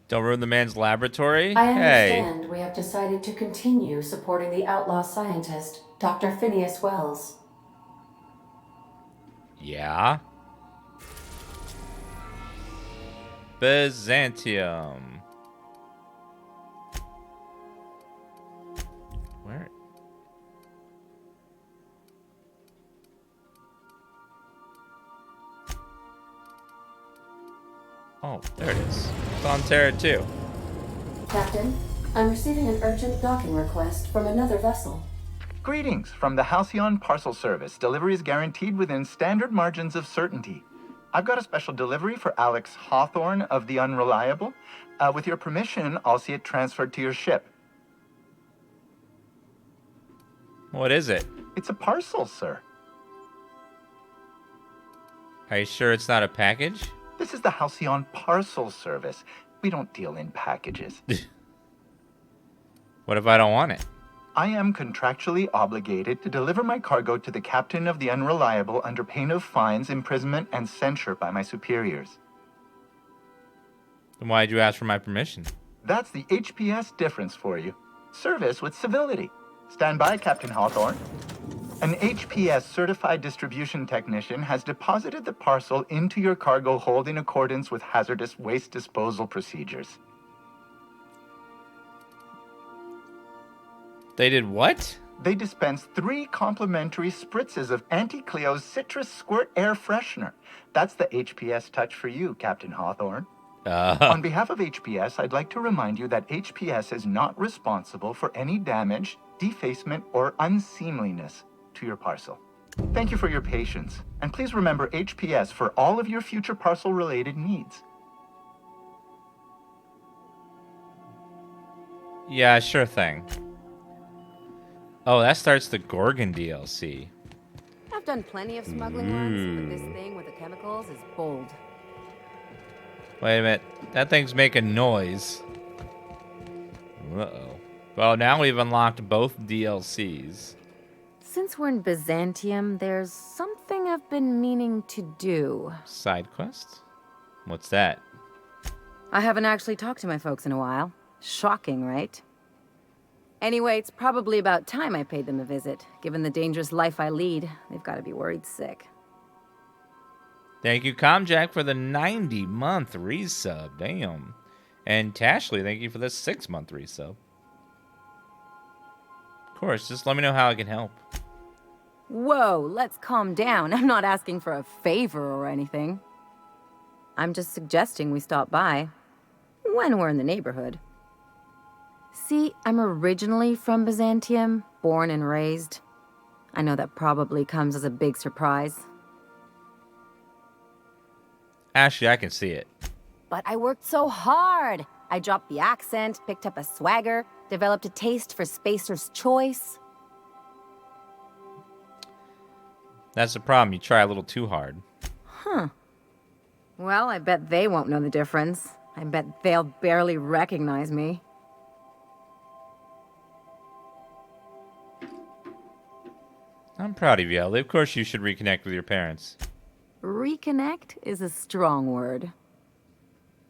Don't ruin the man's laboratory? I Hey. understand we have decided to continue supporting the outlaw scientist, Dr. Phineas Wells. Yeah. Byzantium. Where? Oh, there it is. It's on Terra 2. Captain, I'm receiving an urgent docking request from another vessel. Greetings from the Halcyon Parcel Service. Delivery is guaranteed within standard margins of certainty. I've got a special delivery for Alex Hawthorne of the Unreliable. With your permission, I'll see it transferred to your ship. What is it? It's a parcel, sir. Are you sure it's not a package? This is the Halcyon Parcel Service. We don't deal in packages. What if I don't want it? I am contractually obligated to deliver my cargo to the captain of the Unreliable under pain of fines, imprisonment, and censure by my superiors. Then why'd you ask for my permission? That's the HPS difference for you. Service with civility. Stand by, Captain Hawthorne. An HPS certified distribution technician has deposited the parcel into your cargo hold in accordance with hazardous waste disposal procedures. They did what? They dispensed 3 complimentary spritzes of Anti-Cleo's Citrus Squirt Air Freshener. That's the HPS touch for you, Captain Hawthorne. On behalf of HPS, I'd like to remind you that HPS is not responsible for any damage, defacement, or unseemliness to your parcel. Thank you for your patience, and please remember HPS for all of your future parcel-related needs. Yeah, sure thing. Oh, that starts the Gorgon DLC. I've done plenty of smuggling ones, but this thing with the chemicals is bold. Wait a minute. That thing's making noise. Uh-oh. Well, now we've unlocked both DLCs. Since we're in Byzantium, there's something I've been meaning to do. Side quest? What's that? I haven't actually talked to my folks in a while. Shocking, right? Anyway, it's probably about time I paid them a visit. Given the dangerous life I lead, they've got to be worried sick. Thank you, Comjack, for the 90-month resub. Damn. And Tashley, thank you for the 6-month resub. Of course, just let me know how I can help. Whoa, let's calm down. I'm not asking for a favor or anything. I'm just suggesting we stop by when we're in the neighborhood. See, I'm originally from Byzantium, born and raised. I know that probably comes as a big surprise. Actually, I can see it. But I worked so hard. I dropped the accent, picked up a swagger, developed a taste for Spacer's Choice. That's the problem. You try a little too hard. Huh. Well, I bet they won't know the difference. I bet they'll barely recognize me. I'm proud of you, Ellie. Of course you should reconnect with your parents. Reconnect is a strong word.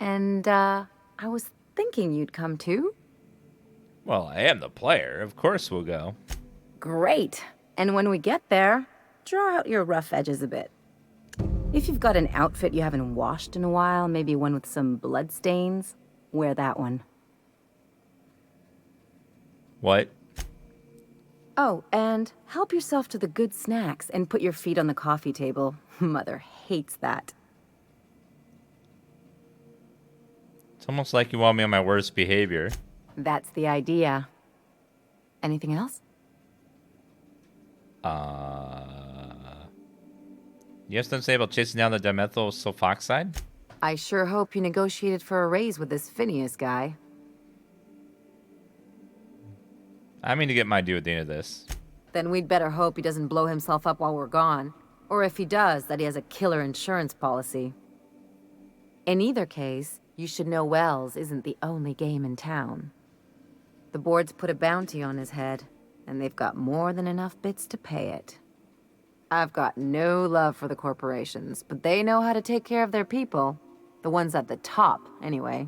And, I was thinking you'd come too. Well, I am the player. Of course we'll go. Great. And when we get there, draw out your rough edges a bit. If you've got an outfit you haven't washed in a while, maybe one with some blood stains, wear that one. What? Oh, and help yourself to the good snacks and put your feet on the coffee table. Mother hates that. It's almost like you want me on my worst behavior. That's the idea. Anything else? You have something to say about chasing down the dimethyl sulfoxide? I sure hope you negotiated for a raise with this Phineas guy. I mean to get my due at the end of this. Then we'd better hope he doesn't blow himself up while we're gone. Or if he does, that he has a killer insurance policy. In either case, you should know Wells isn't the only game in town. The board's put a bounty on his head, and they've got more than enough bits to pay it. I've got no love for the corporations, but they know how to take care of their people. The ones at the top, anyway.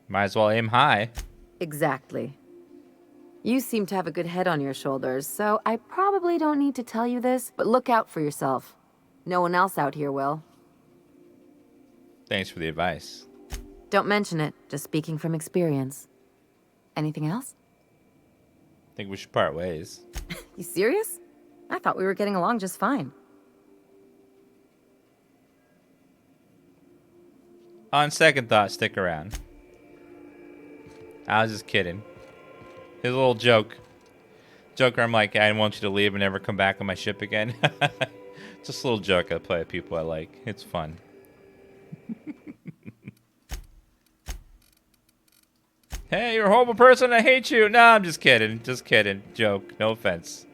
Might as well aim high. Exactly. You seem to have a good head on your shoulders, so I probably don't need to tell you this, but look out for yourself. No one else out here will. Thanks for the advice. Don't mention it, just speaking from experience. Anything else? I think we should part ways. You serious? I thought we were getting along just fine. On second thought, stick around. I was just kidding. His little joke. Joker, I'm like, I want you to leave and never come back on my ship again. Just a little joke I play with people I like. It's fun. Hey, you're a horrible person. I hate you. No, I'm just kidding. Just kidding. Joke. No offense.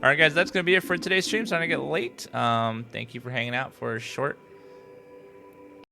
All right, guys, that's going to be it for today's stream. Starting to get late. Thank you for hanging out for a short